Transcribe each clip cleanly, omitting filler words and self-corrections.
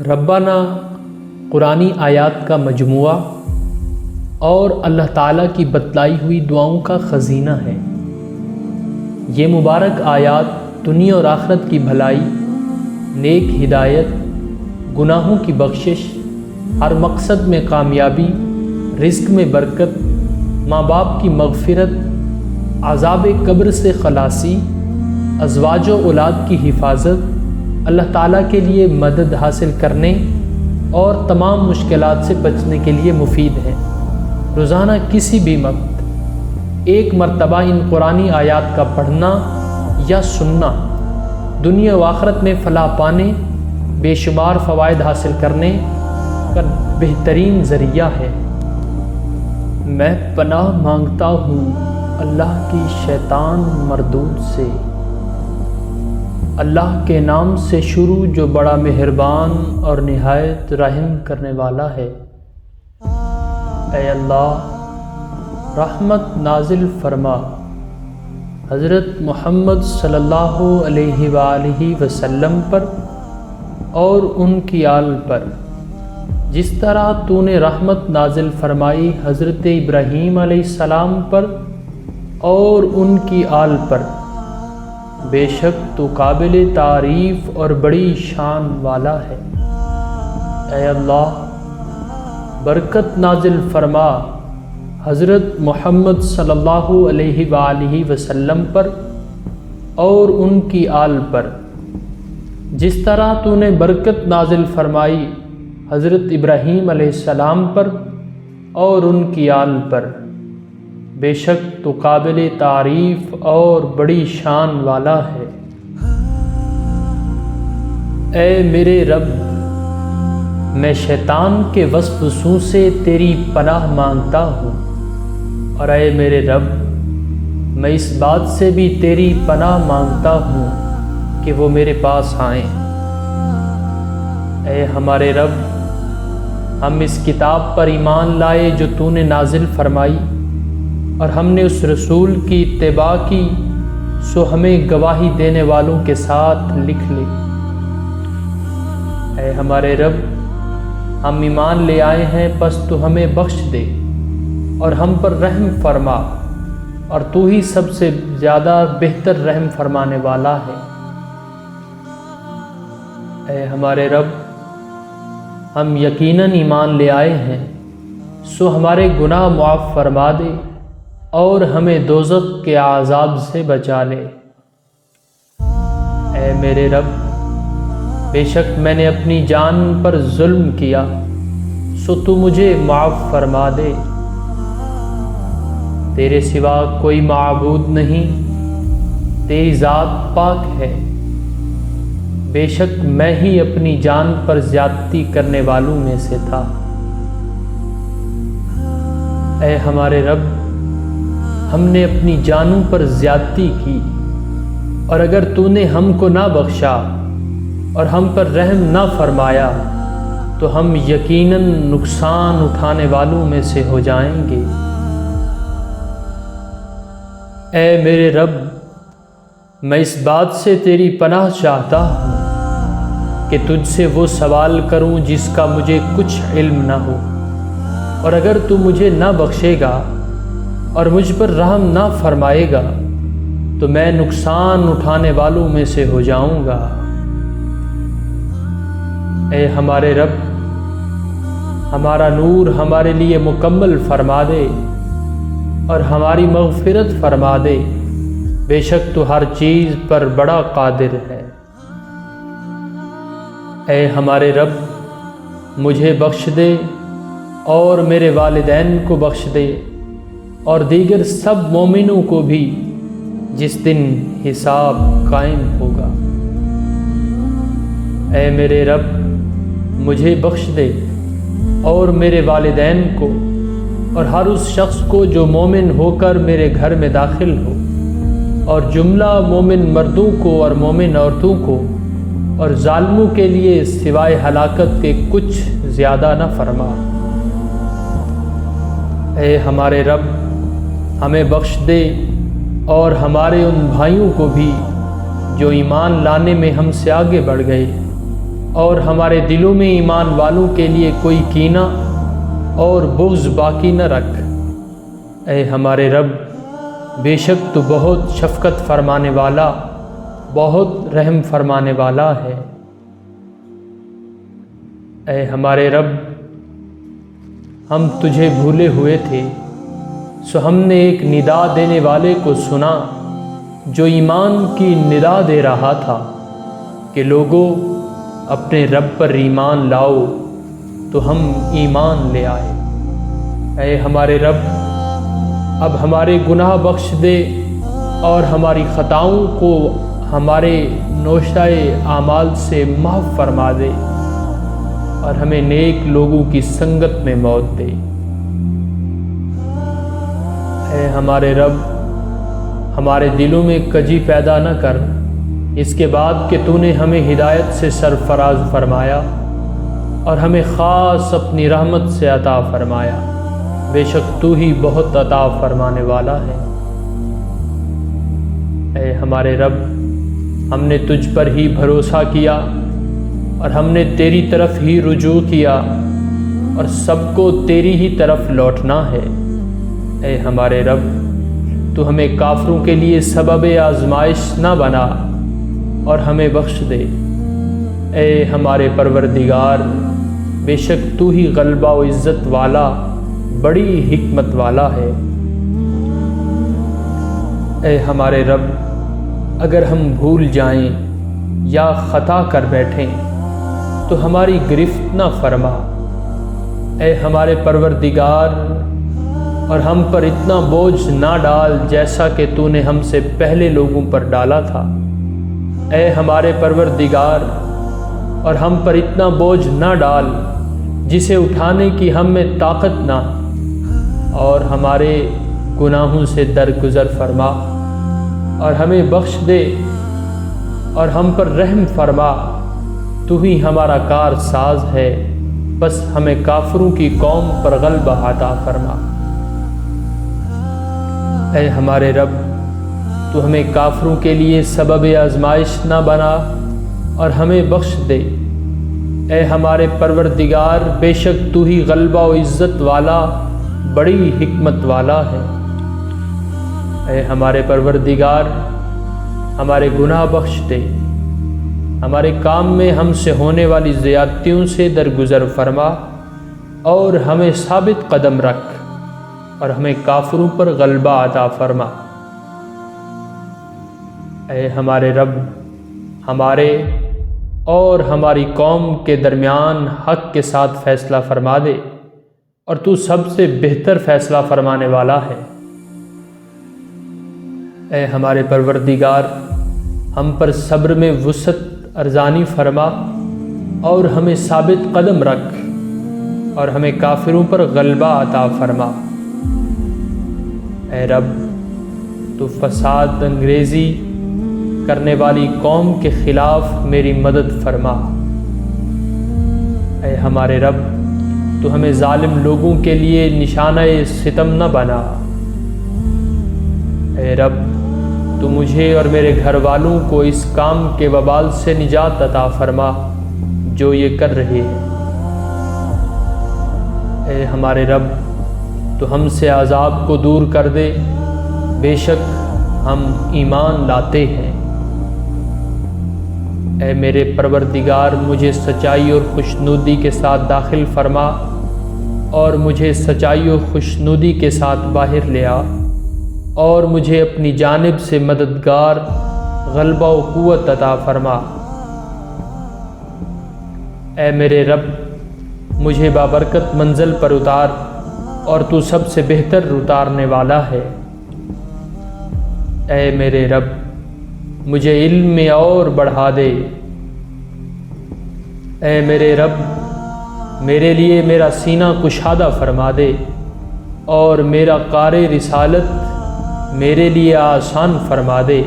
ربنا قرآنی آیات کا مجموعہ اور اللہ تعالیٰ کی بتلائی ہوئی دعاؤں کا خزینہ ہے۔ یہ مبارک آیات دنیا اور آخرت کی بھلائی، نیک ہدایت، گناہوں کی بخشش، ہر مقصد میں کامیابی، رزق میں برکت، ماں باپ کی مغفرت، عذاب قبر سے خلاصی، ازواج و اولاد کی حفاظت، اللہ تعالیٰ کے لیے مدد حاصل کرنے اور تمام مشکلات سے بچنے کے لیے مفید ہے۔ روزانہ کسی بھی وقت ایک مرتبہ ان قرآنی آیات کا پڑھنا یا سننا دنیا و آخرت میں فلاح پانے، بے شمار فوائد حاصل کرنے کا بہترین ذریعہ ہے۔ میں پناہ مانگتا ہوں اللہ کی شیطان مردود سے۔ اللہ کے نام سے شروع جو بڑا مہربان اور نہایت رحم کرنے والا ہے۔ اے اللہ رحمت نازل فرما حضرت محمد صلی اللہ علیہ وآلہ وسلم پر اور ان کی آل پر، جس طرح تو نے رحمت نازل فرمائی حضرت ابراہیم علیہ السلام پر اور ان کی آل پر۔ بے شک تو قابل تعریف اور بڑی شان والا ہے۔ اے اللہ برکت نازل فرما حضرت محمد صلی اللہ علیہ وآلہ وسلم پر اور ان کی آل پر، جس طرح تو نے برکت نازل فرمائی حضرت ابراہیم علیہ السلام پر اور ان کی آل پر۔ بے شک تو قابل تعریف اور بڑی شان والا ہے۔ اے میرے رب، میں شیطان کے وسوسوں سے تیری پناہ مانگتا ہوں، اور اے میرے رب، میں اس بات سے بھی تیری پناہ مانگتا ہوں کہ وہ میرے پاس آئیں۔ اے ہمارے رب، ہم اس کتاب پر ایمان لائے جو تو نے نازل فرمائی، اور ہم نے اس رسول کی اتباع کی، سو ہمیں گواہی دینے والوں کے ساتھ لکھ لے۔ اے ہمارے رب، ہم ایمان لے آئے ہیں، پس تو ہمیں بخش دے اور ہم پر رحم فرما، اور تو ہی سب سے زیادہ بہتر رحم فرمانے والا ہے۔ اے ہمارے رب، ہم یقیناً ایمان لے آئے ہیں، سو ہمارے گناہ معاف فرما دے اور ہمیں دوزخ کے عذاب سے بچا لے۔ اے میرے رب، بے شک میں نے اپنی جان پر ظلم کیا، سو تو مجھے معاف فرما دے۔ تیرے سوا کوئی معبود نہیں، تیری ذات پاک ہے۔ بے شک میں ہی اپنی جان پر زیادتی کرنے والوں میں سے تھا۔ اے ہمارے رب، ہم نے اپنی جانوں پر زیادتی کی، اور اگر تو نے ہم کو نہ بخشا اور ہم پر رحم نہ فرمایا تو ہم یقیناً نقصان اٹھانے والوں میں سے ہو جائیں گے۔ اے میرے رب، میں اس بات سے تیری پناہ چاہتا ہوں کہ تجھ سے وہ سوال کروں جس کا مجھے کچھ علم نہ ہو، اور اگر تو مجھے نہ بخشے گا اور مجھ پر رحم نہ فرمائے گا تو میں نقصان اٹھانے والوں میں سے ہو جاؤں گا۔ اے ہمارے رب، ہمارا نور ہمارے لیے مکمل فرما دے اور ہماری مغفرت فرما دے۔ بے شک تو ہر چیز پر بڑا قادر ہے۔ اے ہمارے رب، مجھے بخش دے اور میرے والدین کو بخش دے اور دیگر سب مومنوں کو بھی، جس دن حساب قائم ہوگا۔ اے میرے رب، مجھے بخش دے اور میرے والدین کو اور ہر اس شخص کو جو مومن ہو کر میرے گھر میں داخل ہو، اور جملہ مومن مردوں کو اور مومن عورتوں کو، اور ظالموں کے لیے سوائے ہلاکت کے کچھ زیادہ نہ فرما۔ اے ہمارے رب، ہمیں بخش دے اور ہمارے ان بھائیوں کو بھی جو ایمان لانے میں ہم سے آگے بڑھ گئے، اور ہمارے دلوں میں ایمان والوں کے لیے کوئی کینہ اور بغض باقی نہ رکھ۔ اے ہمارے رب، بے شک تو بہت شفقت فرمانے والا، بہت رحم فرمانے والا ہے۔ اے ہمارے رب، ہم تجھے بھولے ہوئے تھے، سو ہم نے ایک ندا دینے والے کو سنا جو ایمان کی ندا دے رہا تھا کہ لوگوں اپنے رب پر ایمان لاؤ، تو ہم ایمان لے آئے۔ اے ہمارے رب، اب ہمارے گناہ بخش دے اور ہماری خطاؤں کو ہمارے نوشتہ اعمال سے محو فرما دے اور ہمیں نیک لوگوں کی سنگت میں موت دے۔ اے ہمارے رب، ہمارے دلوں میں کجی پیدا نہ کر، اس کے بعد کہ تو نے ہمیں ہدایت سے سرفراز فرمایا اور ہمیں خاص اپنی رحمت سے عطا فرمایا۔ بے شک تو ہی بہت عطا فرمانے والا ہے۔ اے ہمارے رب، ہم نے تجھ پر ہی بھروسہ کیا اور ہم نے تیری طرف ہی رجوع کیا اور سب کو تیری ہی طرف لوٹنا ہے۔ اے ہمارے رب، تو ہمیں کافروں کے لیے سبب آزمائش نہ بنا اور ہمیں بخش دے۔ اے ہمارے پروردگار، بے شک تو ہی غلبہ و عزت والا، بڑی حکمت والا ہے۔ اے ہمارے رب، اگر ہم بھول جائیں یا خطا کر بیٹھیں تو ہماری گرفت نہ فرما۔ اے ہمارے پروردگار، اور ہم پر اتنا بوجھ نہ ڈال جیسا کہ تو نے ہم سے پہلے لوگوں پر ڈالا تھا۔ اے ہمارے پروردگار، اور ہم پر اتنا بوجھ نہ ڈال جسے اٹھانے کی ہم میں طاقت نہ، اور ہمارے گناہوں سے درگزر فرما اور ہمیں بخش دے اور ہم پر رحم فرما۔ تو ہی ہمارا کار ساز ہے، بس ہمیں کافروں کی قوم پر غلبہ عطا فرما۔ اے ہمارے رب، تو ہمیں کافروں کے لیے سبب آزمائش نہ بنا اور ہمیں بخش دے۔ اے ہمارے پروردگار، بے شک تو ہی غلبہ و عزت والا، بڑی حکمت والا ہے۔ اے ہمارے پروردگار، ہمارے گناہ بخش دے، ہمارے کام میں ہم سے ہونے والی زیادتیوں سے درگزر فرما اور ہمیں ثابت قدم رکھ اور ہمیں کافروں پر غلبہ عطا فرما۔ اے ہمارے رب، ہمارے اور ہماری قوم کے درمیان حق کے ساتھ فیصلہ فرما دے، اور تو سب سے بہتر فیصلہ فرمانے والا ہے۔ اے ہمارے پروردگار، ہم پر صبر میں وسعت ارزانی فرما اور ہمیں ثابت قدم رکھ اور ہمیں کافروں پر غلبہ عطا فرما۔ اے رب، تو فساد انگریزی کرنے والی قوم کے خلاف میری مدد فرما۔ اے ہمارے رب، تو ہمیں ظالم لوگوں کے لیے نشانہ ستم نہ بنا۔ اے رب، تو مجھے اور میرے گھر والوں کو اس کام کے وبال سے نجات عطا فرما جو یہ کر رہے ہیں۔ اے ہمارے رب، تو ہم سے عذاب کو دور کر دے، بے شک ہم ایمان لاتے ہیں۔ اے میرے پروردگار، مجھے سچائی اور خوشنودی کے ساتھ داخل فرما اور مجھے سچائی اور خوشنودی کے ساتھ باہر لے آ، اور مجھے اپنی جانب سے مددگار، غلبہ و قوت عطا فرما۔ اے میرے رب، مجھے بابرکت منزل پر اتار، اور تو سب سے بہتر اتارنے والا ہے۔ اے میرے رب، مجھے علم میں اور بڑھا دے۔ اے میرے رب، میرے لیے میرا سینہ کشادہ فرما دے اور میرا کار رسالت میرے لیے آسان فرما دے،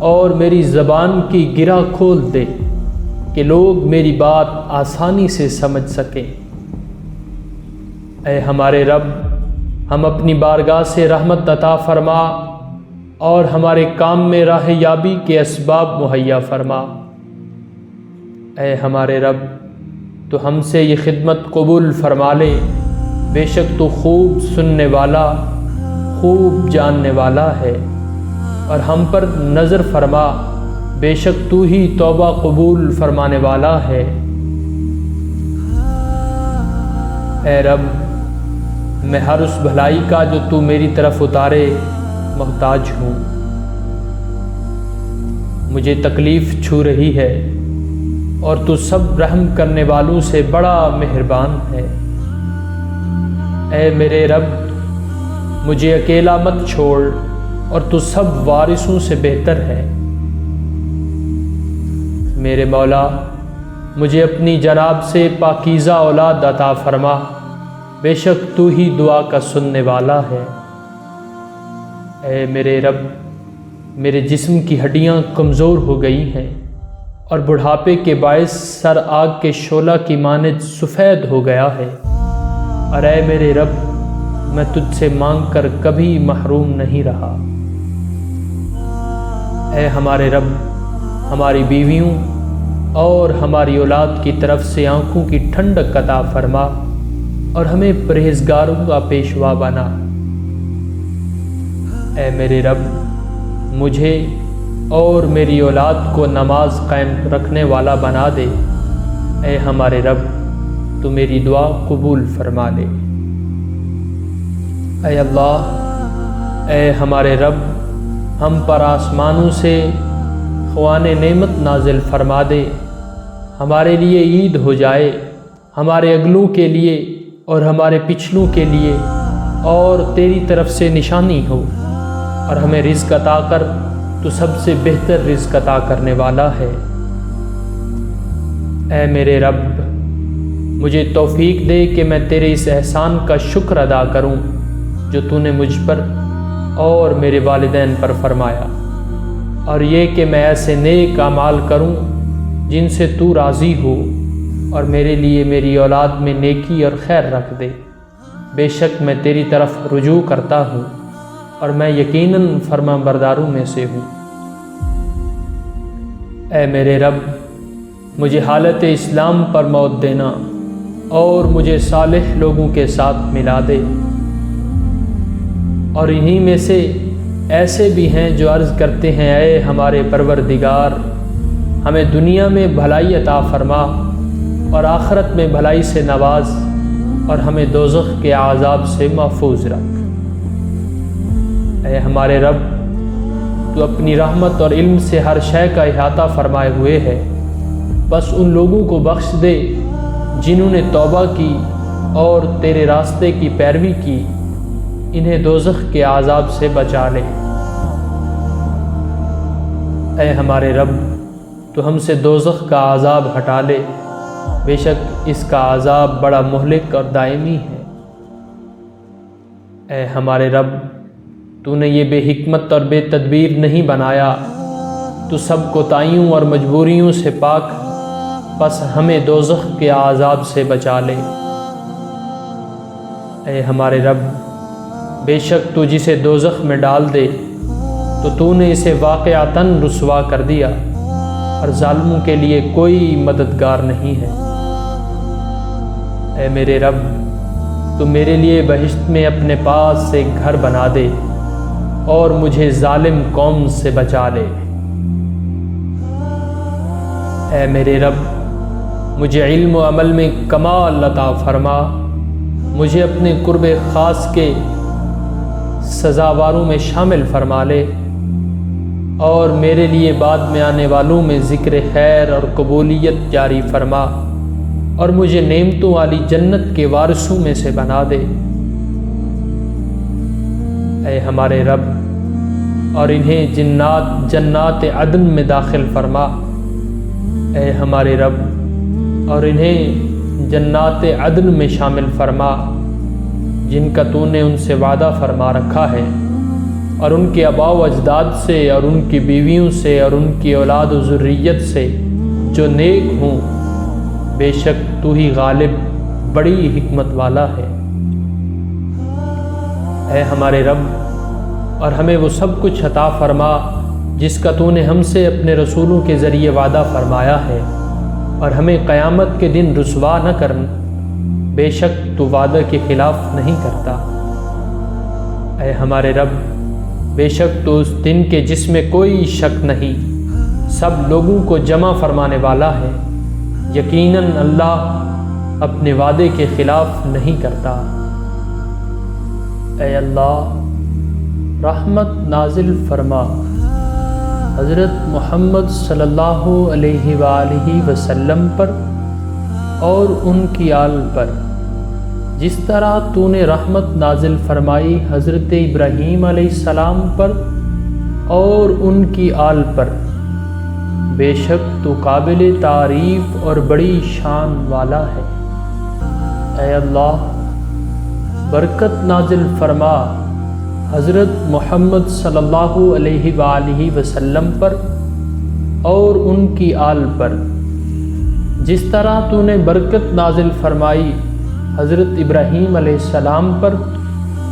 اور میری زبان کی گرہ کھول دے کہ لوگ میری بات آسانی سے سمجھ سکیں۔ اے ہمارے رب، ہم اپنی بارگاہ سے رحمت عطا فرما اور ہمارے کام میں راہ یابی کے اسباب مہیا فرما۔ اے ہمارے رب تو ہم سے یہ خدمت قبول فرما لے، بے شک تو خوب سننے والا، خوب جاننے والا ہے، اور ہم پر نظر فرما، بے شک تو ہی توبہ قبول فرمانے والا ہے۔ اے رب میں ہر اس بھلائی کا جو تو میری طرف اتارے محتاج ہوں۔ مجھے تکلیف چھو رہی ہے اور تو سب رحم کرنے والوں سے بڑا مہربان ہے۔ اے میرے رب مجھے اکیلا مت چھوڑ، اور تو سب وارثوں سے بہتر ہے۔ میرے مولا مجھے اپنی جناب سے پاکیزہ اولاد عطا فرما، بے شک تو ہی دعا کا سننے والا ہے۔ اے میرے رب میرے جسم کی ہڈیاں کمزور ہو گئی ہیں، اور بڑھاپے کے باعث سر آگ کے شعلہ کی مانند سفید ہو گیا ہے، اور اے میرے رب میں تجھ سے مانگ کر کبھی محروم نہیں رہا۔ اے ہمارے رب ہماری بیویوں اور ہماری اولاد کی طرف سے آنکھوں کی ٹھنڈک عطا فرما، اور ہمیں پرہیزگاروں کا پیشوا بنا۔ اے میرے رب مجھے اور میری اولاد کو نماز قائم رکھنے والا بنا دے۔ اے ہمارے رب تو میری دعا قبول فرما لے۔ اے اللہ، اے ہمارے رب ہم پر آسمانوں سے خوان نعمت نازل فرما دے، ہمارے لیے عید ہو جائے، ہمارے اگلوں کے لیے اور ہمارے پچھلوں کے لیے، اور تیری طرف سے نشانی ہو، اور ہمیں رزق عطا کر، تو سب سے بہتر رزق عطا کرنے والا ہے۔ اے میرے رب مجھے توفیق دے کہ میں تیرے اس احسان کا شکر ادا کروں جو تو نے مجھ پر اور میرے والدین پر فرمایا، اور یہ کہ میں ایسے نیک اعمال کروں جن سے تو راضی ہو، اور میرے لیے میری اولاد میں نیکی اور خیر رکھ دے۔ بے شک میں تیری طرف رجوع کرتا ہوں، اور میں یقیناً فرما برداروں میں سے ہوں۔ اے میرے رب مجھے حالت اسلام پر موت دینا، اور مجھے صالح لوگوں کے ساتھ ملا دے، اور انہی میں سے ایسے بھی ہیں جو عرض کرتے ہیں اے ہمارے پروردگار ہمیں دنیا میں بھلائی عطا فرما، اور آخرت میں بھلائی سے نواز، اور ہمیں دوزخ کے عذاب سے محفوظ رکھ۔ اے ہمارے رب تو اپنی رحمت اور علم سے ہر شے کا احاطہ فرمائے ہوئے ہے، بس ان لوگوں کو بخش دے جنہوں نے توبہ کی اور تیرے راستے کی پیروی کی، انہیں دوزخ کے عذاب سے بچا لے۔ اے ہمارے رب تو ہم سے دوزخ کا عذاب ہٹا لے، بے شک اس کا عذاب بڑا مہلک اور دائمی ہے۔ اے ہمارے رب تو نے یہ بے حکمت اور بے تدبیر نہیں بنایا، تو سب کوتاہیوں اور مجبوریوں سے پاک، بس ہمیں دوزخ کے عذاب سے بچا لے۔ اے ہمارے رب بے شک تو جسے دوزخ میں ڈال دے تو نے اسے واقعتاً رسوا کر دیا، اور ظالموں کے لیے کوئی مددگار نہیں ہے۔ اے میرے رب تو میرے لیے بہشت میں اپنے پاس سے ایک گھر بنا دے، اور مجھے ظالم قوم سے بچا لے۔ اے میرے رب مجھے علم و عمل میں کمال عطا فرما، مجھے اپنے قرب خاص کے سزاواروں میں شامل فرما لے، اور میرے لیے بعد میں آنے والوں میں ذکر خیر اور قبولیت جاری فرما، اور مجھے نعمتوں والی جنت کے وارثوں میں سے بنا دے۔ اے ہمارے رب اور انہیں جنات عدن میں داخل فرما۔ اے ہمارے رب اور انہیں جنات عدن میں شامل فرما جن کا تو نے ان سے وعدہ فرما رکھا ہے، اور ان کے آباء و اجداد سے اور ان کی بیویوں سے اور ان کی اولاد و ذریت سے جو نیک ہوں، بے شک تو ہی غالب بڑی حکمت والا ہے۔ اے ہمارے رب اور ہمیں وہ سب کچھ عطا فرما جس کا تو نے ہم سے اپنے رسولوں کے ذریعے وعدہ فرمایا ہے، اور ہمیں قیامت کے دن رسوا نہ کر، بے شک تو وعدہ کے خلاف نہیں کرتا۔ اے ہمارے رب، بے شک تو اس دن کے جس میں کوئی شک نہیں، سب لوگوں کو جمع فرمانے والا ہے، یقیناً اللہ اپنے وعدے کے خلاف نہیں کرتا۔ اے اللہ، رحمت نازل فرما حضرت محمد صلی اللہ علیہ وآلہ وسلم پر اور ان کی آل پر، جس طرح تو نے رحمت نازل فرمائی حضرت ابراہیم علیہ السلام پر اور ان کی آل پر، بے شک تو قابل تعریف اور بڑی شان والا ہے۔ اے اللہ، برکت نازل فرما حضرت محمد صلی اللہ علیہ وآلہ وسلم پر اور ان کی آل پر، جس طرح تو نے برکت نازل فرمائی حضرت ابراہیم علیہ السلام پر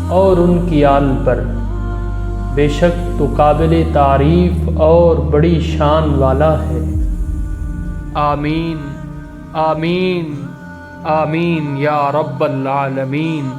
اور ان کی آل پر، بے شک تو قابل تعریف اور بڑی شان والا ہے۔ آمین آمین آمین یا رب العالمین۔